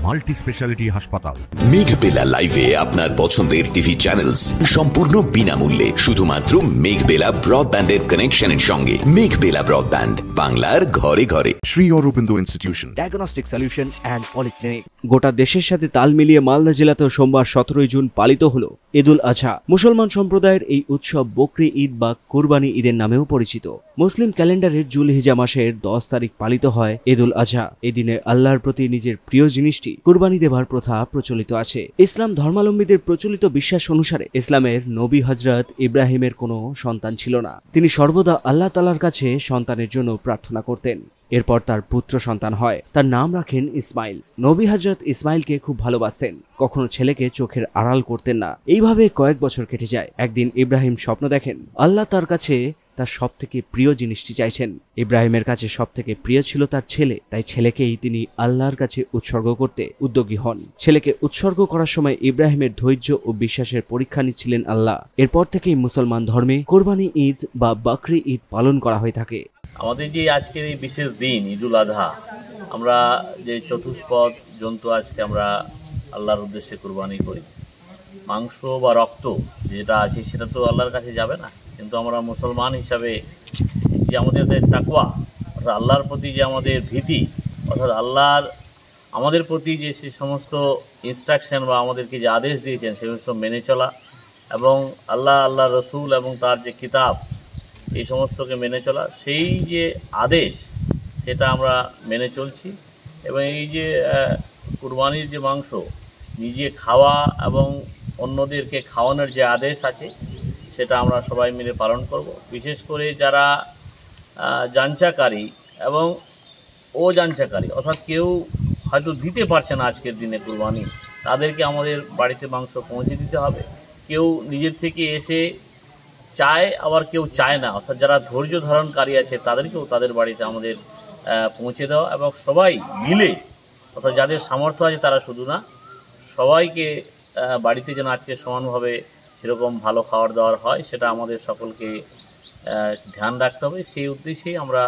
Multi speciality হাসপাতাল। মেঘবেলা লাইভে আপনার পছন্দের টিভি চ্যানেলস সম্পূর্ণ বিনামূল্যে, শুধুমাত্র মেঘবেলা ব্রডব্যান্ডের কানেকশনের সঙ্গে। মেঘবেলা ব্রডব্যান্ড, বাংলার ঘরে ঘরে। Sri Aurobindo Institution, diagnostic solution and polyclinic. গোটা দেশের সাথে তাল মিলিয়ে মালদা জেলাতেও সোমবার 17 জুন পালিত হলো ঈদুল আজহা। মুসলমান সম্প্রদায়ের এই উৎসব বকরি ঈদ বা কুরবানি ঈদের নামেও পরিচিত। মুসলিম ক্যালেন্ডারের জুলহিজা মাসের 10 তারিখ পালিত হয় ঈদুল আজহা। এই দিনে আল্লাহর প্রতি নিজের প্রিয় জিনিসটি কুরবানি দেবার প্রথা প্রচলিত আছে। ইসলাম ধর্মাবলম্বীদের প্রচলিত বিশ্বাস অনুসারে ইসলামের নবী হযরত ইব্রাহিমের কোনো সন্তান ছিল না। তিনি সর্বদা আল্লাহ তাআলার কাছে সন্তানের জন্য প্রার্থনা করতেন। এরপর তার পুত্র সন্তান হয়, তার নাম রাখেন ইসমাইল। নবী হযরত ইসমাইলকে খুব ভালোবাসতেন, কখনো ছেলেকে চোখের আড়াল করতেন না। এইভাবে কয়েক বছর কেটে যায়। একদিন ইব্রাহিম স্বপ্ন দেখেন আল্লাহ তার কাছে তার সব থেকে প্রিয় জিনিসটি চাইছেন। ইব্রাহিমের কাছে সব থেকে প্রিয় ছিল তার ছেলে, তাই ছেলেকেই তিনি আল্লাহর কাছে উৎসর্গ করতে উদ্যোগী হন। ছেলেকে উৎসর্গ করার সময় ইব্রাহিমের ধৈর্য ও বিশ্বাসের পরীক্ষা নিচ্ছিলেন আল্লাহ। এরপর থেকেই মুসলমান ধর্মে কোরবানি ঈদ বা বকরি ঈদ পালন করা হয়ে থাকে। আমাদের যে আজকের এই বিশেষ দিন ঈদুল আজহা, আমরা যে চতুষ্পদ জন্তু আজকে আমরা আল্লাহর উদ্দেশ্যে কুরবানি করি, মাংস বা রক্ত যেটা আছে সেটা তো আল্লাহর কাছে যাবে না, কিন্তু আমরা মুসলমান হিসাবে যে আমাদের তাকওয়া অর্থাৎ আল্লাহর প্রতি যে আমাদের ভীতি, অর্থাৎ আল্লাহর আমাদের প্রতি যে সে সমস্ত ইনস্ট্রাকশন বা আমাদেরকে যে আদেশ দিয়েছেন সেগুলো সব মেনে চলা, এবং আল্লাহ রসুল এবং তার যে কিতাব এই সমস্তকে মেনে চলা, সেই যে আদেশ সেটা আমরা মেনে চলছি। এবং এই যে কুরবানির যে মাংস নিজে খাওয়া এবং অন্যদেরকে খাওয়ানোর যে আদেশ আছে সেটা আমরা সবাই মিলে পালন করব। বিশেষ করে যারা যাঞ্চাকারী এবং অযাঞ্চাকারী, অর্থাৎ কেউ হয়তো দিতে পারছে না আজকের দিনে কুরবানি, তাদেরকে আমাদের বাড়িতে মাংস পৌঁছে দিতে হবে। কেউ নিজের থেকে এসে চায়, আবার কেউ চায় না, অর্থাৎ যারা ধৈর্য ধারণকারী আছে তাদেরকেও তাদের বাড়িতে আমাদের পৌঁছে দেওয়া, এবং সবাই মিলে, অর্থাৎ যাদের সামর্থ্য আছে তারা শুধু না, সবাইকে বাড়িতে যেন আজকে সমানভাবে সেরকম ভালো খাবার দাবার হয় সেটা আমাদের সকলকে ধ্যান রাখতে হবে। সেই উদ্দেশ্যেই আমরা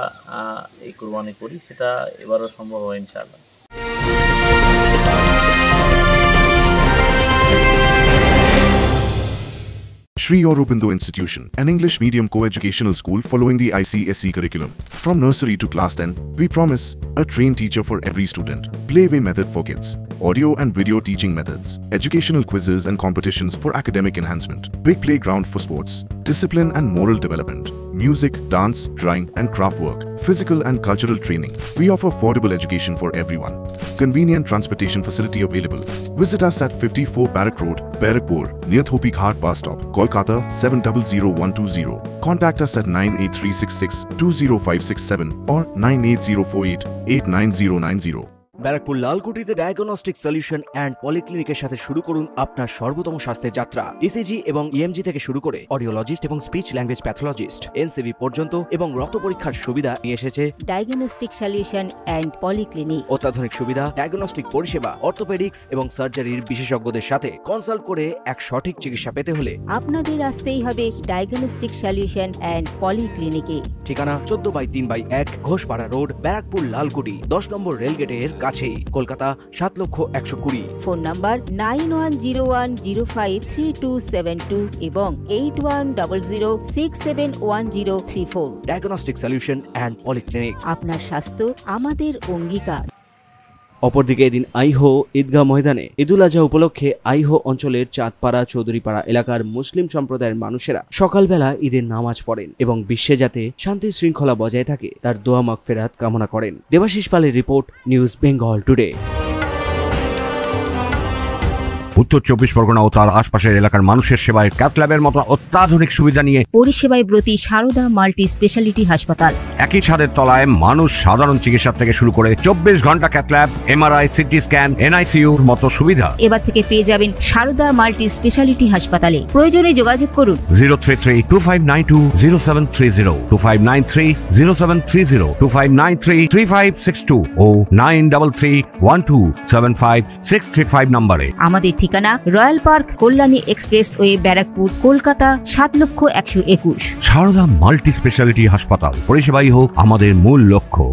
এই কুরবানি করি, সেটা এবারও সম্ভব হয় ইনশাআল্লাহ। Sri Aurobindo Institution, an English medium co-educational school following the ICSE curriculum. From nursery to class 10, we promise a trained teacher for every student, playway method for kids, audio and video teaching methods, educational quizzes and competitions for academic enhancement, big playground for sports, discipline and moral development, music, dance, drawing and craft work, physical and cultural training. We offer affordable education for everyone. Convenient transportation facility available. Visit us at 54 Barrack Road, Barrackpur, near Thopi Ghat bus stop, Kolkata 700120. Contact us at 98366 20567 or 98048 89090. Barrackpore লালকুটিতে diagnostic solution and পলিক্লিনিকের সাথে শুরু করুন আপনার সর্বোত্তম স্বাস্থ্যের যাত্রা। ECG এবং ইএমজি থেকে শুরু করে অডিওলজিস্ট এবং স্পিচ ল্যাঙ্গুয়েজ প্যাথোলজিস্ট, এনসিভি পর্যন্ত এবং রক্ত পরীক্ষার সুবিধা নিয়ে এসেছে ডায়াগনস্টিক সলিউশন অ্যান্ড পলিক্লিনিক। অত্যাধুনিক সুবিধা, ডায়াগনস্টিক পরিষেবা, অর্থোপেডিক্স এবং সার্জারির বিশেষজ্ঞদের সাথে কনসাল্ট করে এক সঠিক চিকিৎসা পেতে হলে আপনাদের আসতেই হবে ডায়াগনস্টিক সলিউশন অ্যান্ড পলিক্লিনিকে। ঠিকানা 14/3/1 ঘোষপাড়া রোড, ব্যারাকপুর লালকুটি, 10 নম্বর রেলগেটের কাছেই, কলকাতা 7,120,000। ফোন নাম্বার 9101053272 এবং 8100671034। Diagnostic solution and polyclinic. আপনার স্বাস্থ্য আমাদের অঙ্গীকার। অপরদিকে এদিন আইহো ঈদগাহ ময়দানে ঈদুল আজহা উপলক্ষে আইহো অঞ্চলের চাঁদপাড়া, চৌধুরীপাড়া এলাকার মুসলিম সম্প্রদায়ের মানুষেরা সকালবেলা ঈদের নামাজ পড়েন এবং বিশ্বে যাতে শান্তি শৃঙ্খলা বজায় থাকে তার দোয়া মাগফিরাত কামনা করেন। দেবাশিস পালের রিপোর্ট, নিউজ বেঙ্গল টুডে। উত্তর 24 পরগনা ও তার আশপাশের এলাকার মানুষের সেবায় ক্যাথ ল্যাবের মতো অত্যাধুনিক সুবিধা নিয়ে পরিষেবায় ব্রতী সারদা মাল্টি স্পেশালিটি হাসপাতাল। একই ছাদের তলায় মানুষ সাধারণ চিকিৎসা থেকে শুরু করে 24 ঘন্টা cath lab, MRI, CT scan, এনআইসিইউর মতো সুবিধা এবার থেকে পেয়ে যাবেন সারদা মাল্টি স্পেশালিটি হাসপাতালে। প্রয়োজনে যোগাযোগ করুন 033-2592-0730, 2593-0730, 2593-3562 ও 9331275635 নম্বরে। আমাদের ঠিকানা Royal Park, Kalyani expressway, Barrackpore, Kolkata 7,121,000। Sarada multi speciality হাসপাতাল, পরিষেবাই হোক আমাদের মূল লক্ষ্য।